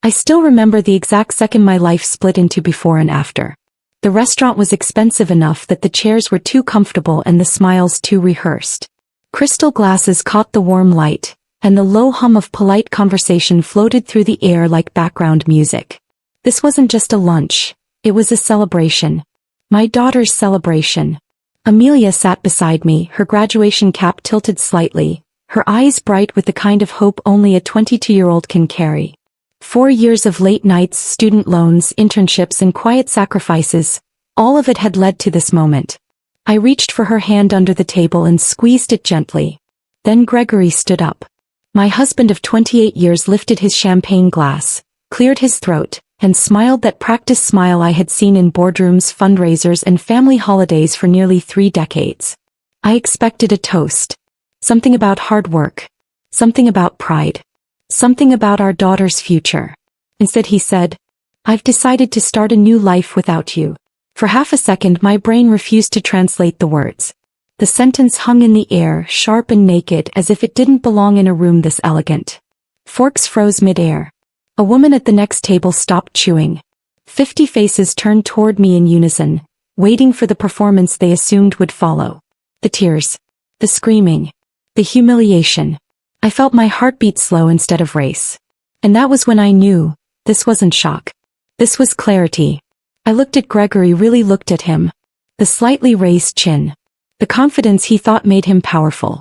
I still remember the exact second my life split into before and after. The restaurant was expensive enough that the chairs were too comfortable and the smiles too rehearsed. Crystal glasses caught the warm light, and the low hum of polite conversation floated through the air like background music. This wasn't just a lunch, it was a celebration. My daughter's celebration. Amelia sat beside me, her graduation cap tilted slightly, her eyes bright with the kind of hope only a 22-year-old can carry. 4 years of late nights, student loans, internships and quiet sacrifices, all of it had led to this moment. I reached for her hand under the table and squeezed it gently. Then Gregory stood up. My husband of 28 years lifted his champagne glass, cleared his throat, and smiled that practiced smile I had seen in boardrooms, fundraisers and family holidays for nearly 3 decades. I expected a toast. Something about hard work. Something about pride. Something about our daughter's future. Instead he said, "I've decided to start a new life without you." For half a second my brain refused to translate the words. The sentence hung in the air, sharp and naked, as if it didn't belong in a room this elegant. Forks froze mid-air. A woman at the next table stopped chewing. 50 faces turned toward me in unison, waiting for the performance they assumed would follow. The tears. The screaming. The humiliation. I felt my heartbeat slow instead of race. And that was when I knew, this wasn't shock. This was clarity. I looked at Gregory, really looked at him. The slightly raised chin. The confidence he thought made him powerful.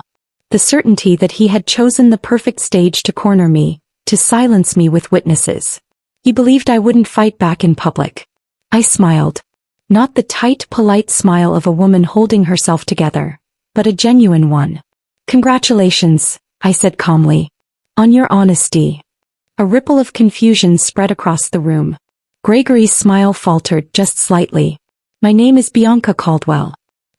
The certainty that he had chosen the perfect stage to corner me, to silence me with witnesses. He believed I wouldn't fight back in public. I smiled. Not the tight, polite smile of a woman holding herself together, but a genuine one. "Congratulations," I said calmly. "On your honesty." A ripple of confusion spread across the room. Gregory's smile faltered just slightly. "My name is Bianca Caldwell.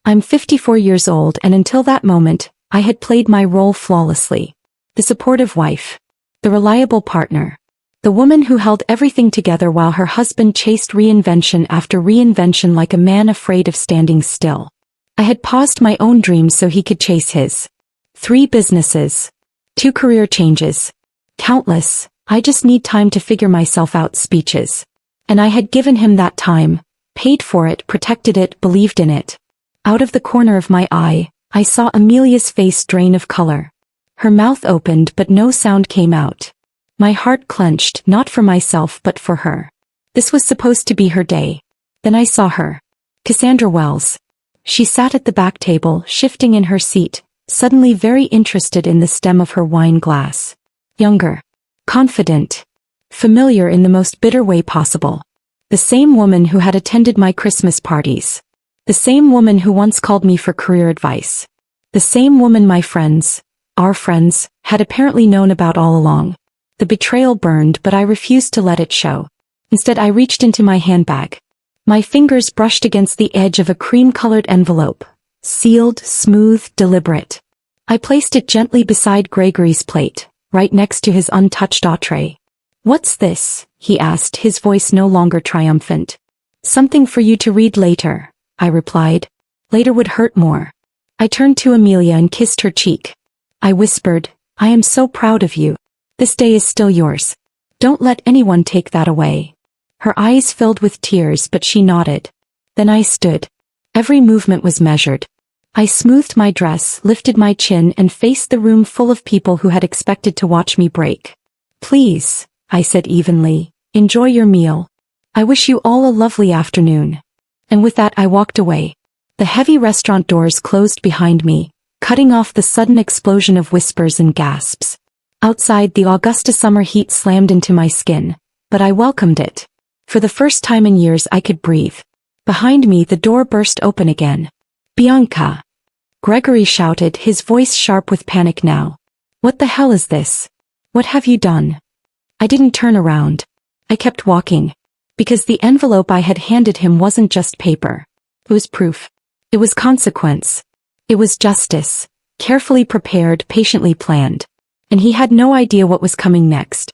I'm 54 years old, and until that moment, I had played my role flawlessly. The supportive wife. The reliable partner. The woman who held everything together while her husband chased reinvention after reinvention like a man afraid of standing still. I had paused my own dreams so he could chase his. 3 businesses. 2 career changes. Countless, "I just need time to figure myself out" speeches. And I had given him that time, paid for it, protected it, believed in it. Out of the corner of my eye, I saw Amelia's face drain of color. Her mouth opened but no sound came out. My heart clenched, not for myself but for her. This was supposed to be her day. Then I saw her. Cassandra Wells. She sat at the back table, shifting in her seat, suddenly very interested in the stem of her wine glass. Younger. Confident. Familiar in the most bitter way possible. The same woman who had attended my Christmas parties. The same woman who once called me for career advice. The same woman my friends, our friends, had apparently known about all along. The betrayal burned, but I refused to let it show. Instead I reached into my handbag. My fingers brushed against the edge of a cream-colored envelope. Sealed, smooth, deliberate. I placed it gently beside Gregory's plate, right next to his untouched entree. "What's this?" he asked, his voice no longer triumphant. "Something for you to read later," I replied. "Later would hurt more." I turned to Amelia and kissed her cheek. I whispered, "I am so proud of you. This day is still yours. Don't let anyone take that away." Her eyes filled with tears, but she nodded. Then I stood. Every movement was measured. I smoothed my dress, lifted my chin, and faced the room full of people who had expected to watch me break. "Please," I said evenly, "enjoy your meal. I wish you all a lovely afternoon." And with that I walked away. The heavy restaurant doors closed behind me, cutting off the sudden explosion of whispers and gasps. Outside, the Augusta summer heat slammed into my skin, but I welcomed it. For the first time in years I could breathe. Behind me the door burst open again. "Bianca!" Gregory shouted, his voice sharp with panic now. "What the hell is this? What have you done?" I didn't turn around. I kept walking. Because the envelope I had handed him wasn't just paper. It was proof. It was consequence. It was justice. Carefully prepared, patiently planned. And he had no idea what was coming next.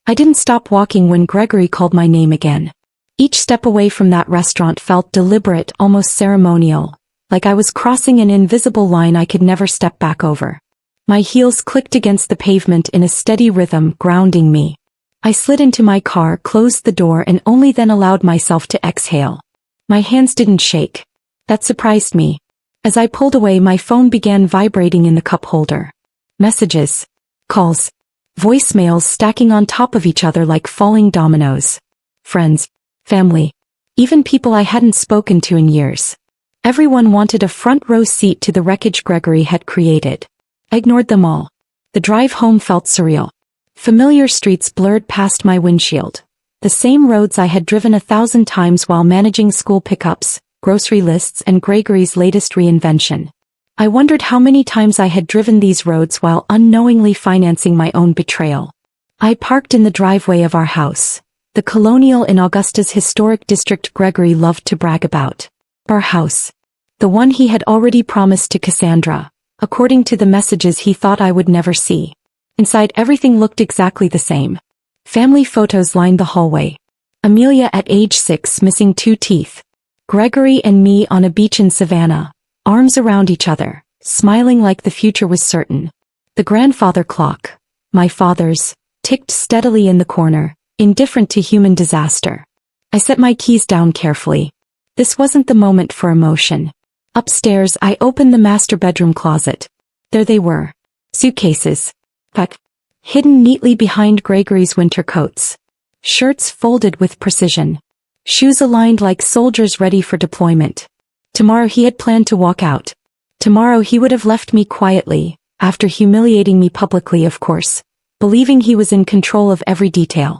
I didn't stop walking when Gregory called my name again. Each step away from that restaurant felt deliberate, almost ceremonial, like I was crossing an invisible line I could never step back over. My heels clicked against the pavement in a steady rhythm, grounding me. I slid into my car, closed the door, and only then allowed myself to exhale. My hands didn't shake. That surprised me. As I pulled away, my phone began vibrating in the cup holder. Messages. Calls. Voicemails stacking on top of each other like falling dominoes. Friends. Family. Even people I hadn't spoken to in years. Everyone wanted a front row seat to the wreckage Gregory had created. I ignored them all. The drive home felt surreal. Familiar streets blurred past my windshield. The same roads I had driven 1,000 times while managing school pickups, grocery lists, and Gregory's latest reinvention. I wondered how many times I had driven these roads while unknowingly financing my own betrayal. I parked in the driveway of our house, the colonial in Augusta's historic district Gregory loved to brag about. Our house. The one he had already promised to Cassandra, according to the messages he thought I would never see. Inside, everything looked exactly the same. Family photos lined the hallway. Amelia at age 6 missing 2 teeth. Gregory and me on a beach in Savannah, arms around each other, smiling like the future was certain. The grandfather clock, my father's, ticked steadily in the corner, indifferent to human disaster. I set my keys down carefully. This wasn't the moment for emotion. Upstairs, I opened the master bedroom closet. There they were. Suitcases. Packed. Hidden neatly behind Gregory's winter coats. Shirts folded with precision. Shoes aligned like soldiers ready for deployment. Tomorrow he had planned to walk out. Tomorrow he would have left me quietly, after humiliating me publicly, of course, believing he was in control of every detail.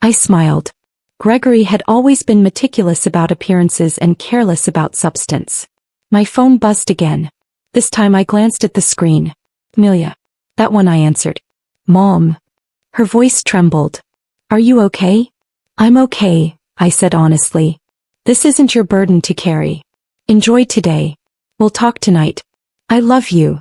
I smiled. Gregory had always been meticulous about appearances and careless about substance. My phone buzzed again. This time I glanced at the screen. Amelia. That one, I answered. Mom. Her voice trembled. Are you okay? I'm okay, I said honestly. This isn't your burden to carry. Enjoy today. We'll talk tonight. I love you.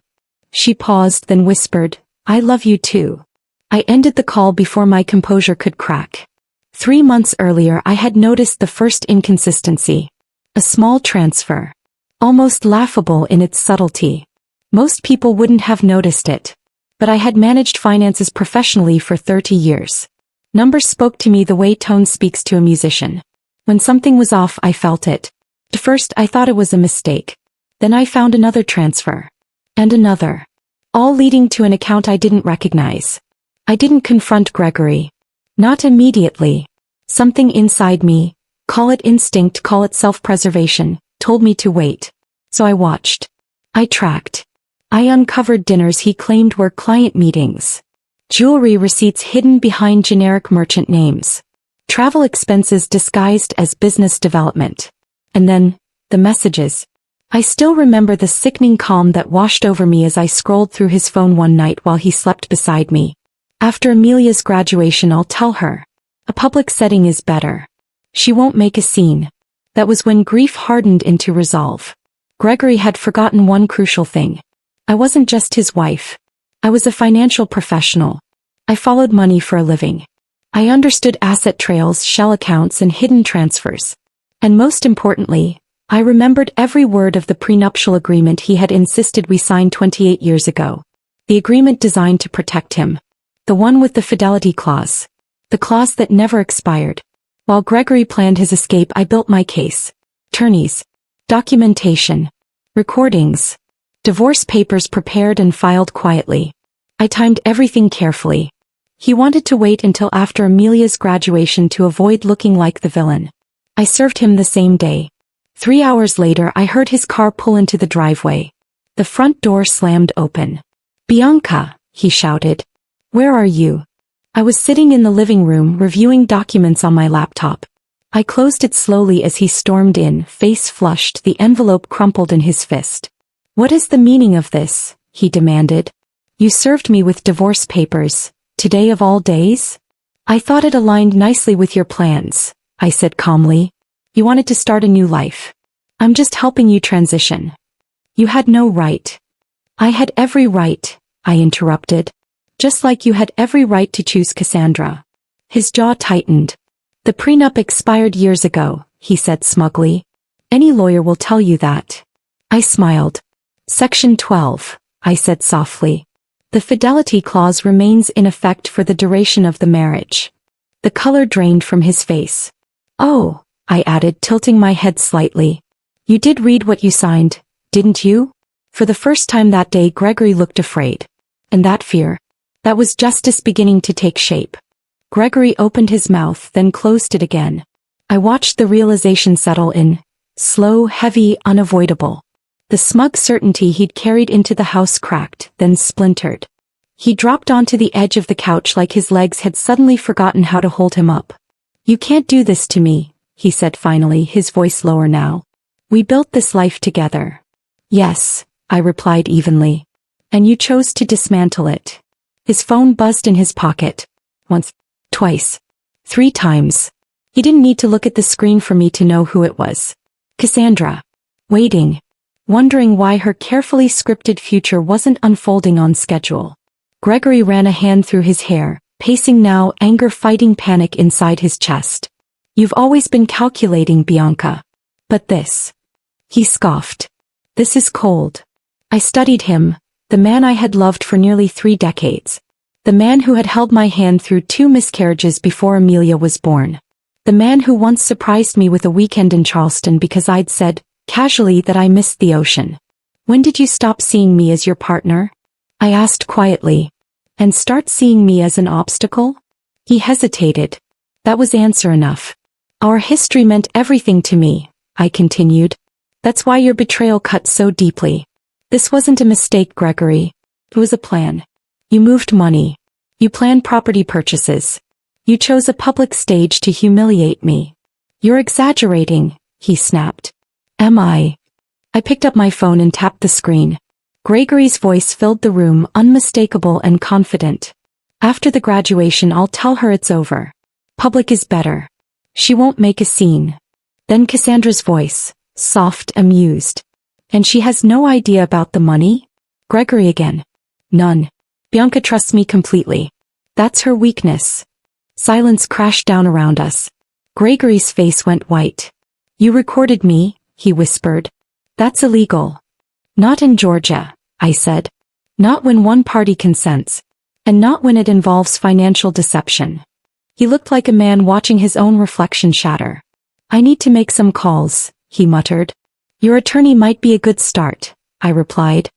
She paused, then whispered, I love you too. I ended the call before my composure could crack. 3 months earlier I had noticed the first inconsistency. A small transfer. Almost laughable in its subtlety. Most people wouldn't have noticed it. But I had managed finances professionally for 30 years. Numbers spoke to me the way tone speaks to a musician. When something was off, I felt it. At first I thought it was a mistake. Then I found another transfer. And another. All leading to an account I didn't recognize. I didn't confront Gregory. Not immediately. Something inside me, call it instinct, call it self-preservation, told me to wait. So I watched. I tracked. I uncovered dinners he claimed were client meetings. Jewelry receipts hidden behind generic merchant names. Travel expenses disguised as business development. And then, the messages. I still remember the sickening calm that washed over me as I scrolled through his phone one night while he slept beside me. After Amelia's graduation, I'll tell her. A public setting is better. She won't make a scene. That was when grief hardened into resolve. Gregory had forgotten one crucial thing. I wasn't just his wife. I was a financial professional. I followed money for a living. I understood asset trails, shell accounts, and hidden transfers. And most importantly, I remembered every word of the prenuptial agreement he had insisted we sign 28 years ago. The agreement designed to protect him. The one with the fidelity clause. The clause that never expired. While Gregory planned his escape, I built my case. Attorneys. Documentation. Recordings. Divorce papers prepared and filed quietly. I timed everything carefully. He wanted to wait until after Amelia's graduation to avoid looking like the villain. I served him the same day. 3 hours later, I heard his car pull into the driveway. The front door slammed open. Bianca, he shouted. Where are you? I was sitting in the living room reviewing documents on my laptop. I closed it slowly as he stormed in, face flushed, the envelope crumpled in his fist. What is the meaning of this? He demanded. You served me with divorce papers, today of all days? I thought it aligned nicely with your plans, I said calmly. You wanted to start a new life. I'm just helping you transition. You had no right. I had every right, I interrupted. Just like you had every right to choose Cassandra. His jaw tightened. The prenup expired years ago, he said smugly. Any lawyer will tell you that. I smiled. Section 12, I said softly. The fidelity clause remains in effect for the duration of the marriage. The color drained from his face. Oh, I added, tilting my head slightly. You did read what you signed, didn't you? For the first time that day Gregory looked afraid. And that fear? That was justice beginning to take shape. Gregory opened his mouth, then closed it again. I watched the realization settle in. Slow, heavy, unavoidable. The smug certainty he'd carried into the house cracked, then splintered. He dropped onto the edge of the couch like his legs had suddenly forgotten how to hold him up. You can't do this to me, he said finally, his voice lower now. We built this life together. Yes, I replied evenly. And you chose to dismantle it. His phone buzzed in his pocket. Once, twice, 3 times. He didn't need to look at the screen for me to know who it was. Cassandra. Waiting. Wondering why her carefully scripted future wasn't unfolding on schedule. Gregory ran a hand through his hair, pacing now, anger fighting panic inside his chest. You've always been calculating, Bianca. But this. He scoffed. This is cold. I studied him, the man I had loved for nearly 3 decades. The man who had held my hand through 2 miscarriages before Amelia was born. The man who once surprised me with a weekend in Charleston because I'd said, casually, that I missed the ocean. When did you stop seeing me as your partner? I asked quietly. And start seeing me as an obstacle? He hesitated. That was answer enough. Our history meant everything to me, I continued. That's why your betrayal cut so deeply. This wasn't a mistake, Gregory. It was a plan. You moved money. You planned property purchases. You chose a public stage to humiliate me. You're exaggerating, he snapped. Am I? I picked up my phone and tapped the screen. Gregory's voice filled the room, unmistakable and confident. After the graduation I'll tell her it's over. Public is better. She won't make a scene. Then Cassandra's voice, soft, amused. And she has no idea about the money? Gregory again. None. Bianca trusts me completely. That's her weakness. Silence crashed down around us. Gregory's face went white. You recorded me, he whispered. That's illegal. Not in Georgia, I said. Not when one party consents. And not when it involves financial deception. He looked like a man watching his own reflection shatter. I need to make some calls, he muttered. Your attorney might be a good start, I replied.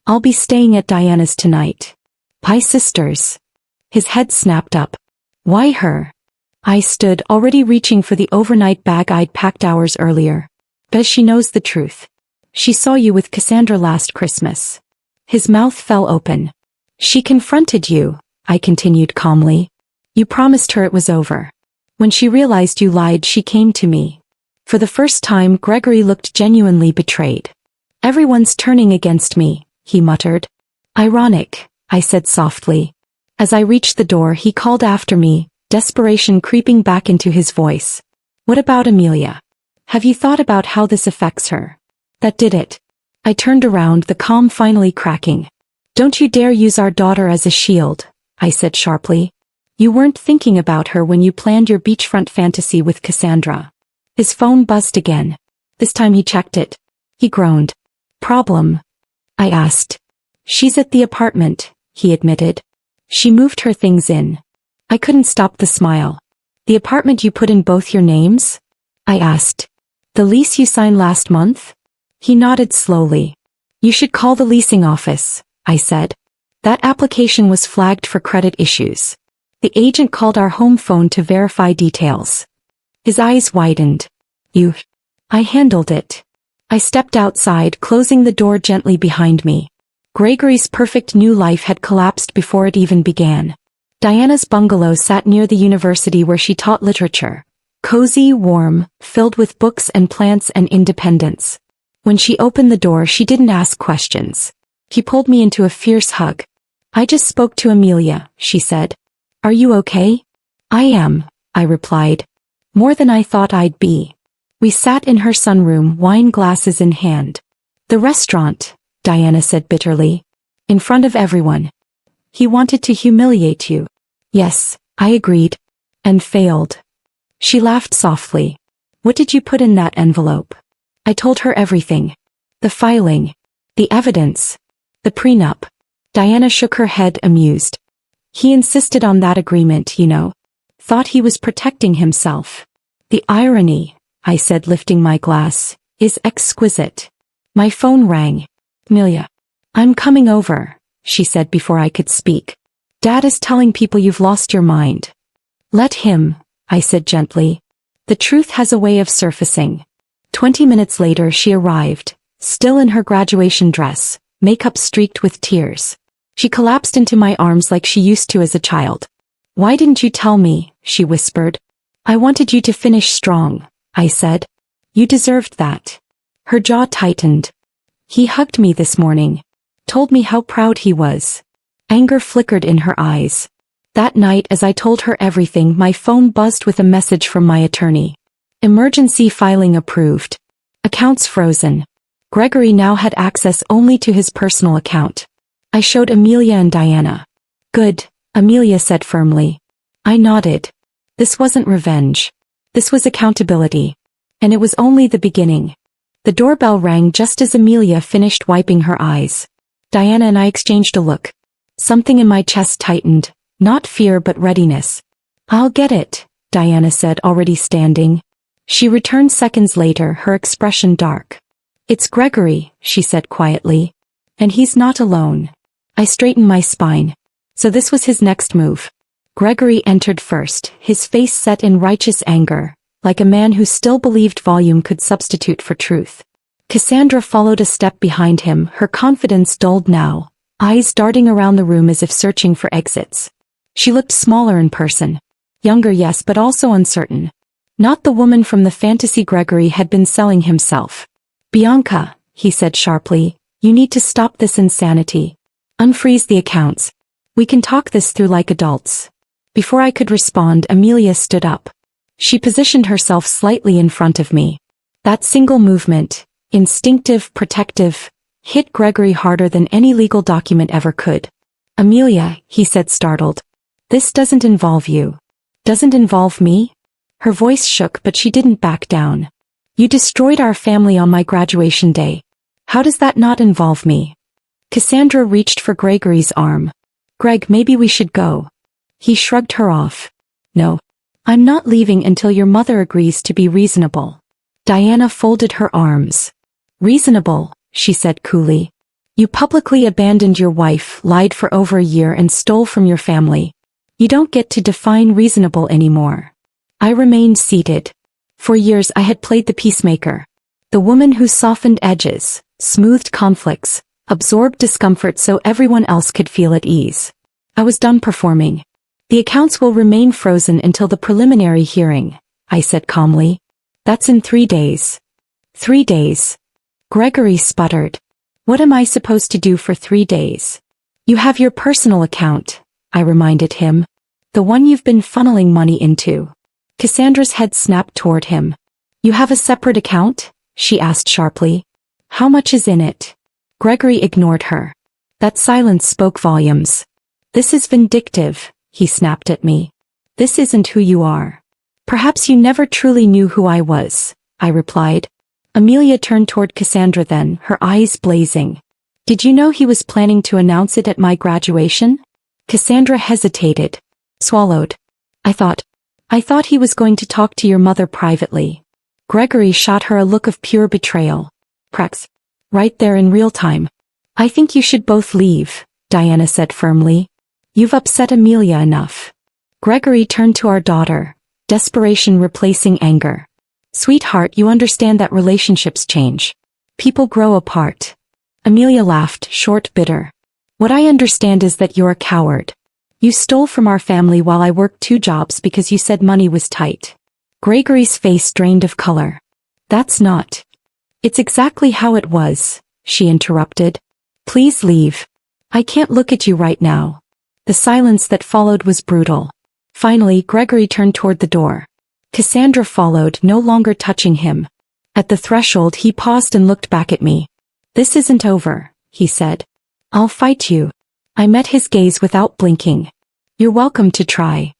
I'll be staying at Diana's tonight. Pie Sisters. His head snapped up. Why her? I stood, already reaching for the overnight bag I'd packed hours earlier. Bet she knows the truth. She saw you with Cassandra last Christmas. His mouth fell open. She confronted you, I continued calmly. You promised her it was over. When she realized you lied, she came to me. For the first time, Gregory looked genuinely betrayed. Everyone's turning against me, he muttered. Ironic, I said softly. As I reached the door, he called after me, desperation creeping back into his voice. What about Amelia? Have you thought about how this affects her? That did it. I turned around, the calm finally cracking. Don't you dare use our daughter as a shield, I said sharply. You weren't thinking about her when you planned your beachfront fantasy with Cassandra. His phone buzzed again. This time he checked it. He groaned. Problem? I asked. She's at the apartment, he admitted. She moved her things in. I couldn't stop the smile. The apartment you put in both your names? I asked. The lease you signed last month? He nodded slowly. You should call the leasing office, I said. That application was flagged for credit issues. The agent called our home phone to verify details. His eyes widened. You? I handled it. I stepped outside, closing the door gently behind me. Gregory's perfect new life had collapsed before it even began. Diana's bungalow sat near the university where she taught literature. Cozy, warm, filled with books and plants and independence. When she opened the door, she didn't ask questions. He pulled me into a fierce hug. I just spoke to Amelia, she said. Are you okay? I am, I replied. More than I thought I'd be. We sat in her sunroom, wine glasses in hand. The restaurant, Diana said bitterly. In front of everyone. He wanted to humiliate you. Yes, I agreed. And failed. She laughed softly. What did you put in that envelope? I told her everything. The filing. The evidence. The prenup. Diana shook her head, amused. He insisted on that agreement, you know. Thought he was protecting himself. The irony, I said lifting my glass, is exquisite. My phone rang. Amelia. I'm coming over, she said before I could speak. Dad is telling people you've lost your mind. Let him, I said gently. The truth has a way of surfacing. 20 minutes later she arrived, still in her graduation dress, makeup streaked with tears. She collapsed into my arms like she used to as a child. Why didn't you tell me, she whispered. I wanted you to finish strong, I said. You deserved that. Her jaw tightened. He hugged me this morning. Told me how proud he was. Anger flickered in her eyes. That night as I told her everything, my phone buzzed with a message from my attorney. Emergency filing approved. Accounts frozen. Gregory now had access only to his personal account. I showed Amelia and Diana. Good, Amelia said firmly. I nodded. This wasn't revenge. This was accountability. And it was only the beginning. The doorbell rang just as Amelia finished wiping her eyes. Diana and I exchanged a look. Something in my chest tightened, not fear but readiness. I'll get it, Diana said, already standing. She returned seconds later, her expression dark. It's Gregory, she said quietly. And he's not alone. I straightened my spine. So this was his next move. Gregory entered first, his face set in righteous anger, like a man who still believed volume could substitute for truth. Cassandra followed a step behind him, her confidence dulled now, eyes darting around the room as if searching for exits. She looked smaller in person. Younger, yes, but also uncertain. Not the woman from the fantasy Gregory had been selling himself. Bianca, he said sharply, you need to stop this insanity. Unfreeze the accounts. We can talk this through like adults. Before I could respond, Amelia stood up. She positioned herself slightly in front of me. That single movement, instinctive, protective, hit Gregory harder than any legal document ever could. Amelia, he said startled. This doesn't involve you. Doesn't involve me? Her voice shook but she didn't back down. You destroyed our family on my graduation day. How does that not involve me? Cassandra reached for Gregory's arm. Greg, maybe we should go. He shrugged her off. No. I'm not leaving until your mother agrees to be reasonable. Diana folded her arms. Reasonable, she said coolly. You publicly abandoned your wife, lied for over a year and stole from your family. You don't get to define reasonable anymore. I remained seated. For years I had played the peacemaker. The woman who softened edges, smoothed conflicts, absorbed discomfort so everyone else could feel at ease. I was done performing. The accounts will remain frozen until the preliminary hearing, I said calmly. That's in 3 days. 3 days. Gregory sputtered. What am I supposed to do for 3 days? You have your personal account, I reminded him. The one you've been funneling money into. Cassandra's head snapped toward him. You have a separate account? She asked sharply. How much is in it? Gregory ignored her. That silence spoke volumes. This is vindictive, he snapped at me. This isn't who you are. Perhaps you never truly knew who I was, I replied. Amelia turned toward Cassandra then, her eyes blazing. Did you know he was planning to announce it at my graduation? Cassandra hesitated. Swallowed. I thought he was going to talk to your mother privately. Gregory shot her a look of pure betrayal. Prex. Right there in real time. I think you should both leave, Diana said firmly. You've upset Amelia enough. Gregory turned to our daughter, desperation replacing anger. Sweetheart, you understand that relationships change. People grow apart. Amelia laughed, short, bitter. What I understand is that you're a coward. You stole from our family while I worked 2 jobs because you said money was tight. Gregory's face drained of color. That's not. It's exactly how it was, she interrupted. Please leave. I can't look at you right now. The silence that followed was brutal. Finally, Gregory turned toward the door. Cassandra followed, no longer touching him. At the threshold he paused and looked back at me. This isn't over, he said. I'll fight you. I met his gaze without blinking. You're welcome to try.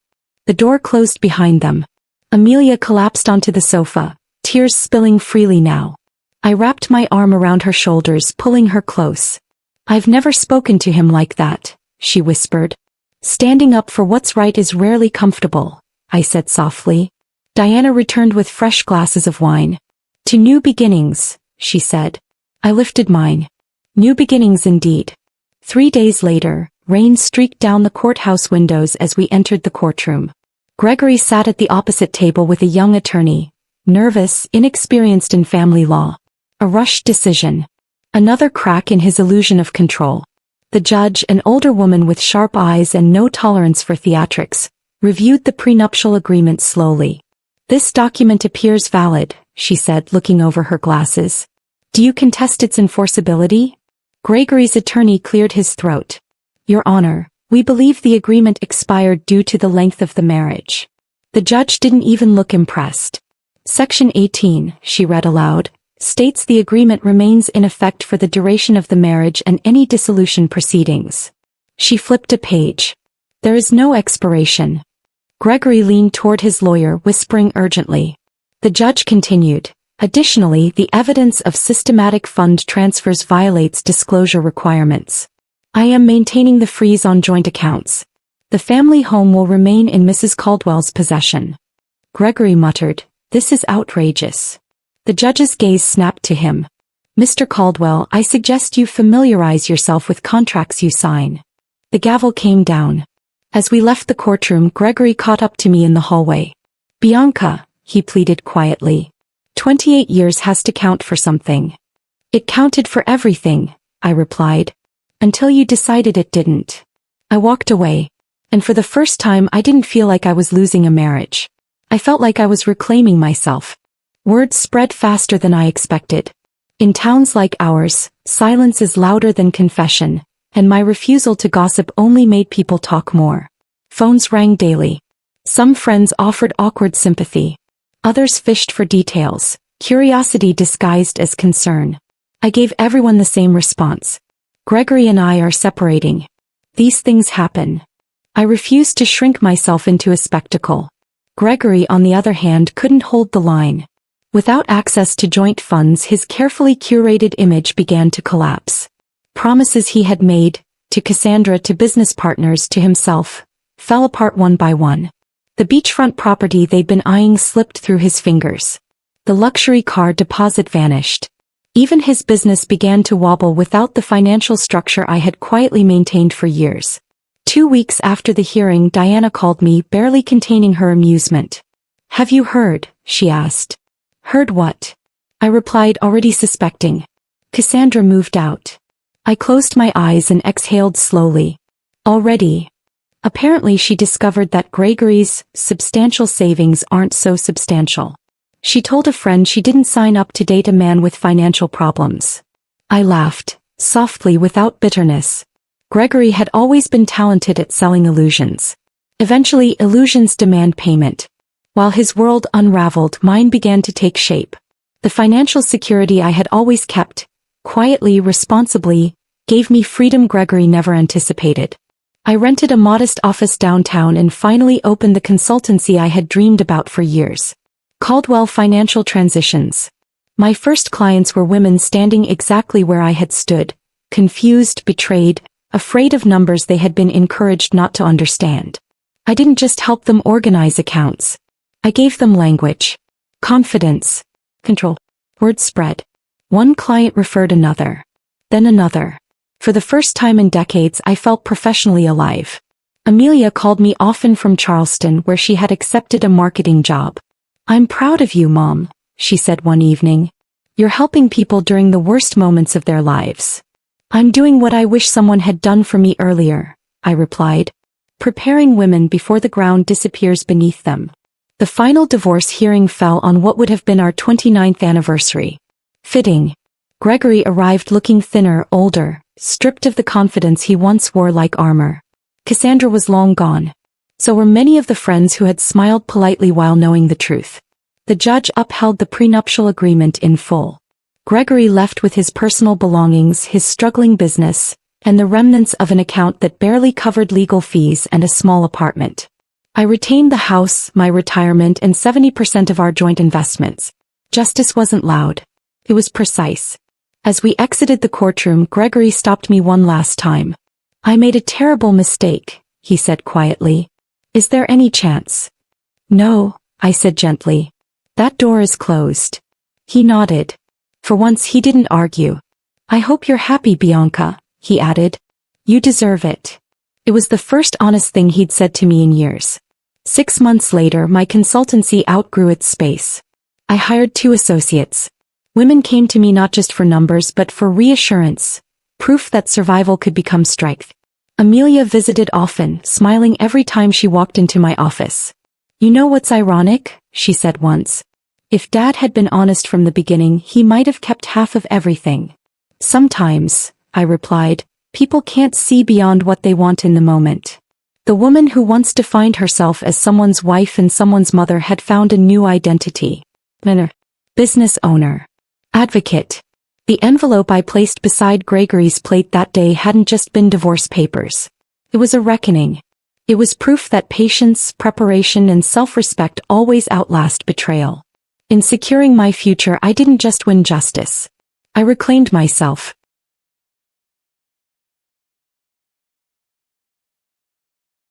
The door closed behind them. Amelia collapsed onto the sofa, tears spilling freely now. I wrapped my arm around her shoulders, pulling her close. I've never spoken to him like that, she whispered. Standing up for what's right is rarely comfortable, I said softly. Diana returned with fresh glasses of wine. To new beginnings, she said. I lifted mine. New beginnings indeed. 3 days later, rain streaked down the courthouse windows as we entered the courtroom. Gregory sat at the opposite table with a young attorney, nervous, inexperienced in family law. A rushed decision. Another crack in his illusion of control. The judge, an older woman with sharp eyes and no tolerance for theatrics, reviewed the prenuptial agreement slowly. This document appears valid, she said, looking over her glasses. Do you contest its enforceability? Gregory's attorney cleared his throat. Your Honor, we believe the agreement expired due to the length of the marriage. The judge didn't even look impressed. Section 18, she read aloud, states the agreement remains in effect for the duration of the marriage and any dissolution proceedings. She flipped a page. There is no expiration. Gregory leaned toward his lawyer, whispering urgently. The judge continued. Additionally, the evidence of systematic fund transfers violates disclosure requirements. I am maintaining the freeze on joint accounts. The family home will remain in Mrs. Caldwell's possession. Gregory muttered, This is outrageous. The judge's gaze snapped to him. Mr. Caldwell, I suggest you familiarize yourself with contracts you sign. The gavel came down. As we left the courtroom, Gregory caught up to me in the hallway. Bianca, he pleaded quietly. 28 years has to count for something. It counted for everything, I replied. Until you decided it didn't. I walked away. And for the first time I didn't feel like I was losing a marriage. I felt like I was reclaiming myself. Words spread faster than I expected. In towns like ours, silence is louder than confession, and my refusal to gossip only made people talk more. Phones rang daily. Some friends offered awkward sympathy. Others fished for details, curiosity disguised as concern. I gave everyone the same response. Gregory and I are separating. These things happen. I refused to shrink myself into a spectacle. Gregory, on the other hand, couldn't hold the line. Without access to joint funds, his carefully curated image began to collapse. Promises he had made, to Cassandra, to business partners, to himself, fell apart one by one. The beachfront property they'd been eyeing slipped through his fingers. The luxury car deposit vanished. Even his business began to wobble without the financial structure I had quietly maintained for years. 2 weeks after the hearing, Diana called me, barely containing her amusement. Have you heard? She asked. Heard what? I replied, already suspecting. Cassandra moved out. I closed my eyes and exhaled slowly. Already. Apparently she discovered that Gregory's substantial savings aren't so substantial. She told a friend she didn't sign up to date a man with financial problems. I laughed, softly without bitterness. Gregory had always been talented at selling illusions. Eventually, illusions demand payment. While his world unraveled, mine began to take shape. The financial security I had always kept, quietly, responsibly, gave me freedom Gregory never anticipated. I rented a modest office downtown and finally opened the consultancy I had dreamed about for years. Caldwell Financial Transitions. My first clients were women standing exactly where I had stood, confused, betrayed, afraid of numbers they had been encouraged not to understand. I didn't just help them organize accounts. I gave them language, confidence, control. Word spread. One client referred another. Then another. For the first time in decades, I felt professionally alive. Amelia called me often from Charleston, where she had accepted a marketing job. I'm proud of you, Mom, she said one evening. You're helping people during the worst moments of their lives. I'm doing what I wish someone had done for me earlier, I replied. Preparing women before the ground disappears beneath them. The final divorce hearing fell on what would have been our 29th anniversary. Fitting. Gregory arrived looking thinner, older, stripped of the confidence he once wore like armor. Cassandra was long gone. So were many of the friends who had smiled politely while knowing the truth. The judge upheld the prenuptial agreement in full. Gregory left with his personal belongings, his struggling business, and the remnants of an account that barely covered legal fees and a small apartment. I retained the house, my retirement, and 70% of our joint investments. Justice wasn't loud. It was precise. As we exited the courtroom, Gregory stopped me one last time. I made a terrible mistake, he said quietly. Is there any chance No, I said gently. That door is closed. He nodded. For once he didn't argue. I hope you're happy, Bianca, he added. You deserve it. It was the first honest thing he'd said to me in years. 6 months later, my consultancy outgrew its space. I hired 2 associates. Women came to me not just for numbers but for reassurance, proof that survival could become strength. Amelia visited often, smiling every time she walked into my office. You know what's ironic? She said once. If Dad had been honest from the beginning, he might have kept half of everything. Sometimes, I replied, people can't see beyond what they want in the moment. The woman who once defined herself as someone's wife and someone's mother had found a new identity. Business owner. Advocate. The envelope I placed beside Gregory's plate that day hadn't just been divorce papers. It was a reckoning. It was proof that patience, preparation, and self-respect always outlast betrayal. In securing my future, I didn't just win justice. I reclaimed myself.